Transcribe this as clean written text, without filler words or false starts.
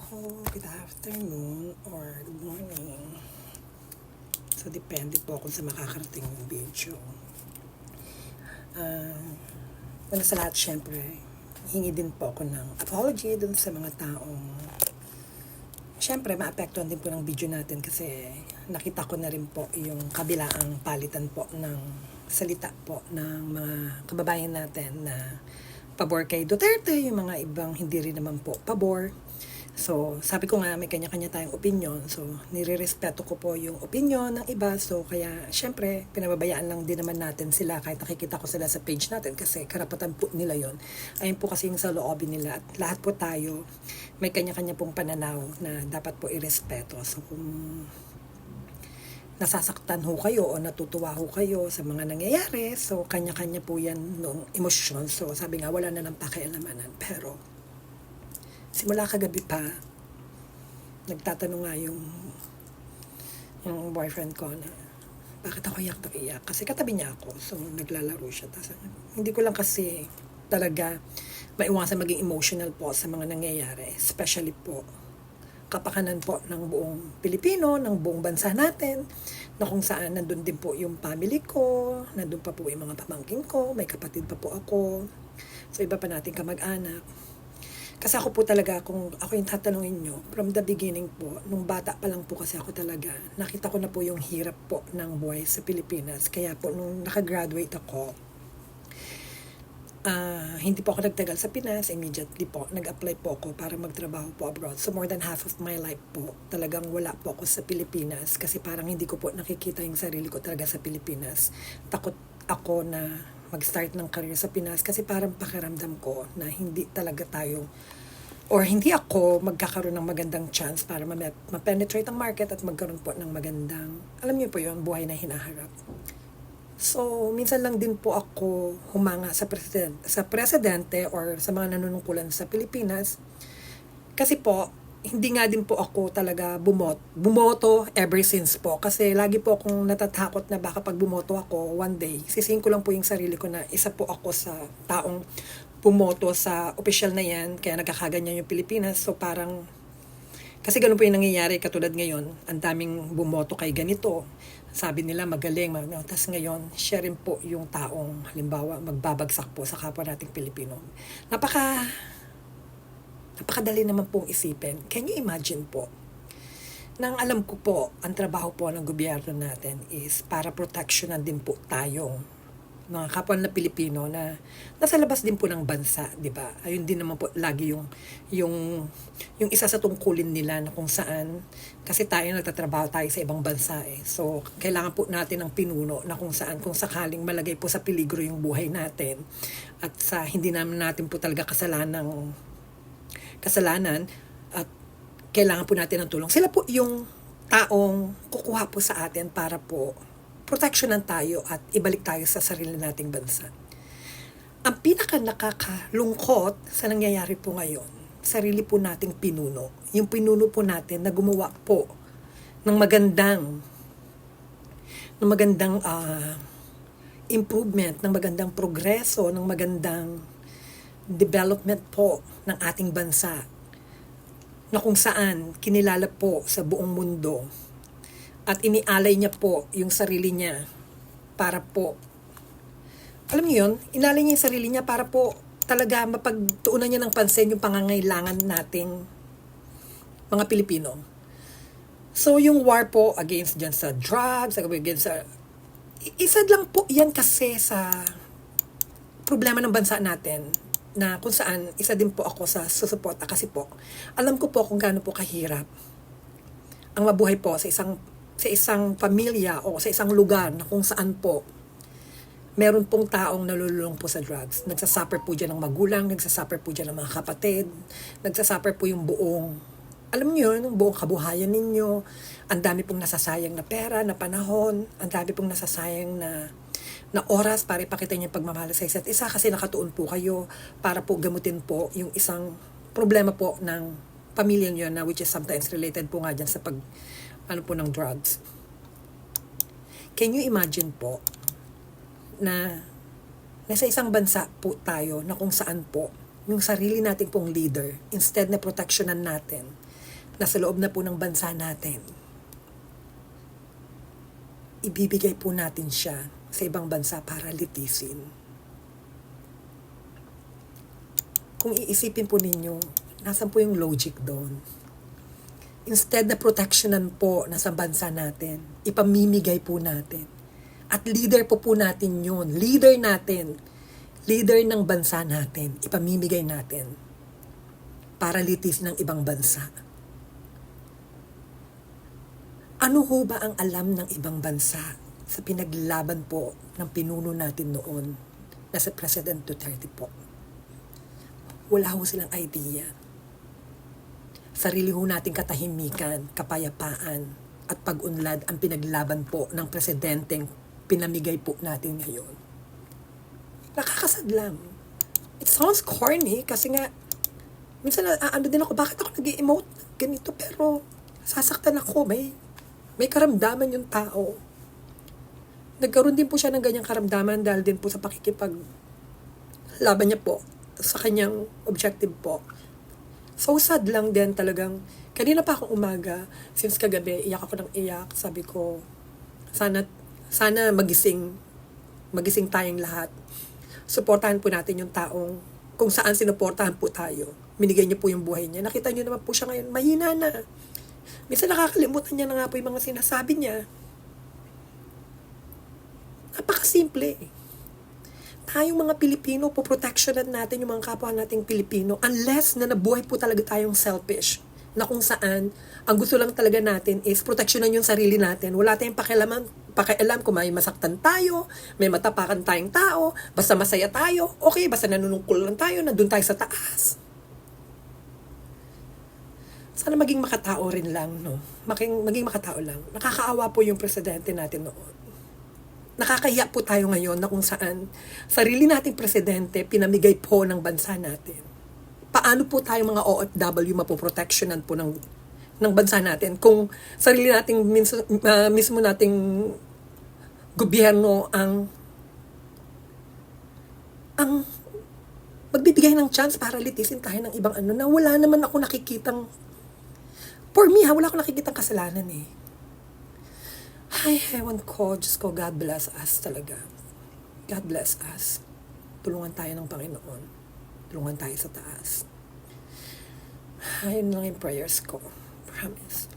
Good afternoon or good morning. So, depende po kung sa makakarating yung video. Una sa lahat, syempre, hingi din po ako ng apology dun sa mga taong syempre, maapektuhan din po ng video natin kasi nakita ko na rin po yung kabilaang palitan po ng salita po ng mga kababayan natin na pabor kay Duterte, yung mga ibang hindi rin naman po pabor. So, sabi ko nga, may kanya-kanya tayong opinion. So, nire-respeto ko po yung opinion ng iba. So, kaya, syempre, pinababayaan lang din naman natin sila kahit nakikita ko sila sa page natin kasi karapatan po nila yon. Ayun po kasi yung sa loobin nila. At lahat po tayo, may kanya-kanya pong pananaw na dapat po irespeto. So, kung nasasaktan ho kayo o natutuwa ho kayo sa mga nangyayari, so, kanya-kanya po yan ng emosyon. So, sabi nga, wala na ng pakialamanan. Pero, simula kagabi pa, nagtatanong nga yung boyfriend ko na bakit ako iyak na iyak. Kasi katabi niya ako, so naglalaro siya. Tapos, hindi ko lang kasi talaga maiwasan maging emotional po sa mga nangyayari. Especially po, kapakanan po ng buong Pilipino, ng buong bansa natin, na kung saan nandun din po yung family ko, nandun pa po yung mga pamangkin ko, may kapatid pa po ako, so iba pa nating kamag-anak. Kasi ako po talaga, kung ako yung tatanungin nyo, from the beginning po, nung bata pa lang po kasi ako talaga, nakita ko na po yung hirap po ng buhay sa Pilipinas. Kaya po, nung nakagraduate ako, hindi po ako nagtagal sa Pinas, immediately po, nag-apply po ako para magtrabaho po abroad. So more than half of my life po, talagang wala po ako sa Pilipinas kasi parang hindi ko po nakikita yung sarili ko talaga sa Pilipinas. Takot ako na mag-start ng career sa Pinas kasi parang pakiramdam ko na hindi talaga tayo or hindi ako magkakaroon ng magandang chance para ma-penetrate ang market at magkaroon po ng magandang, alam niyo po yun, buhay na hinaharap. So, minsan lang din po ako humanga sa presidente or sa mga nanunungkulan sa Pilipinas kasi po, hindi nga din po ako talaga bumoto ever since po. Kasi lagi po akong natatakot na baka pag bumoto ako one day, sisihin ko lang po yung sarili ko na isa po ako sa taong bumoto sa opisyal na yan. Kaya nagkakaganyan yung Pilipinas. So parang, kasi ganun po yung nangyayari katulad ngayon. Ang daming bumoto kay ganito. Sabi nila magaling. Tapos ngayon, siya rin po yung taong, halimbawa, magbabagsak po sa kapwa nating Pilipino. Napakadali naman pong isipin. Can you imagine po? Nang alam ko po, ang trabaho po ng gobyerno natin is para proteksyonan din po tayong mga kapwa na Pilipino na nasa labas din po ng bansa, di ba? Ayun din naman po lagi yung isa sa tungkulin nila na kung saan kasi tayo nagtatrabaho tayo sa ibang bansa eh. So, kailangan po natin ng pinuno na kung saan kung sakaling malagay po sa peligro yung buhay natin at sa hindi natin po talaga kasalanan at kailangan po natin ng tulong. Sila po yung taong kukuha po sa atin para po proteksyonan tayo at ibalik tayo sa sarili nating bansa. Ang pinaka nakakalungkot sa nangyayari po ngayon, sarili po nating pinuno. Yung pinuno po natin na gumawa po ng magandang improvement, ng magandang progreso, ng magandang development po ng ating bansa na kung saan kinilala po sa buong mundo at inialay niya po yung sarili niya para po, alam niyo yun, inalay niya yung sarili niya para po talaga mapagtuunan niya ng pansin yung pangangailangan nating mga Pilipino. So yung war po against dyan sa drugs, against sa, isa lang po yan kasi sa problema ng bansa natin na kung saan isa din po ako sa susuporta kasi po alam ko po kung gaano po kahirap ang mabuhay po sa isang pamilya o sa isang lugar na kung saan po meron pong taong nalululong po sa drugs. Nagsasuffer po dyan ng magulang, nagsasuffer po dyan ng mga kapatid, nagsasuffer po yung buong, alam niyo, yung buong kabuhayan ninyo. Ang dami pong nasasayang na pera, na panahon, ang dami pong nasasayang na oras para ipakita niyo yung pagmamahal sa isa't isa kasi nakatuon po kayo para po gamutin po yung isang problema po ng pamilya niyo na which is sometimes related po nga dyan sa ng drugs. Can you imagine po na nasa isang bansa po tayo na kung saan po yung sarili natin pong leader, instead na proteksyonan natin, nasa loob na po ng bansa natin, ibibigay po natin siya sa ibang bansa para litisin. Kung iisipin po ninyo, nasan po yung logic doon? Instead na protectionan po nasa bansa natin, ipamimigay po natin. At leader po natin yun. Leader natin. Leader ng bansa natin. Ipamimigay natin para litisin ng ibang bansa. Ano ho ba ang alam ng ibang bansa sa pinaglaban po ng pinuno natin noon na si President Duterte po? Wala ho silang idea. Sarili ho nating katahimikan, kapayapaan, at pag-unlad ang pinaglaban po ng presidenteng pinamigay po natin ngayon. Nakakasadlam. It sounds corny kasi nga, minsan ano din ako, bakit ako nag-emote ganito, pero sasaktan ako, may karamdaman yung tao. Nagkaroon din po siya ng ganyang karamdaman dahil din po sa laban niya po sa kanyang objective po. So sad lang din talagang, kanina pa akong umaga, since kagabi, iyak ako ng iyak, sabi ko, sana magising tayong lahat. Suportahan po natin yung taong, kung saan sinuportahan po tayo. Minigay niyo po yung buhay niya. Nakita niyo naman po siya ngayon, mahina na. Minsan nakakalimutan niya na nga po yung mga sinasabi niya. Napakasimple. Tayong mga Pilipino, poprotectionan natin yung mga kapwa nating Pilipino unless na nabuhay po talaga tayong selfish. Na kung saan, ang gusto lang talaga natin is proteksyonan yung sarili natin. Wala tayong pakialam kung may masaktan tayo, may matapakan tayong tao, basta masaya tayo, okay, basta nanunungkul lang tayo, nandun tayo sa taas. Sana maging makatao rin lang, no? Maging makatao lang. Nakakaawa po yung presidente natin noon. Nakakahiya po tayo ngayon na kung saan sarili nating presidente pinamigay po ng bansa natin. Paano po tayo mga OFW mapoprotectionan po ng bansa natin kung sarili nating mismo nating gobyerno ang magbibigay ng chance para litisin tayo ng ibang ano na wala naman ako nakikitang, for me wala ako nakikitang kasalanan eh. Ay, ewan ko, Diyos ko, God bless us talaga. God bless us. Tulungan tayo ng Panginoon. Tulungan tayo sa taas. Ayun lang yung prayers ko. Promise.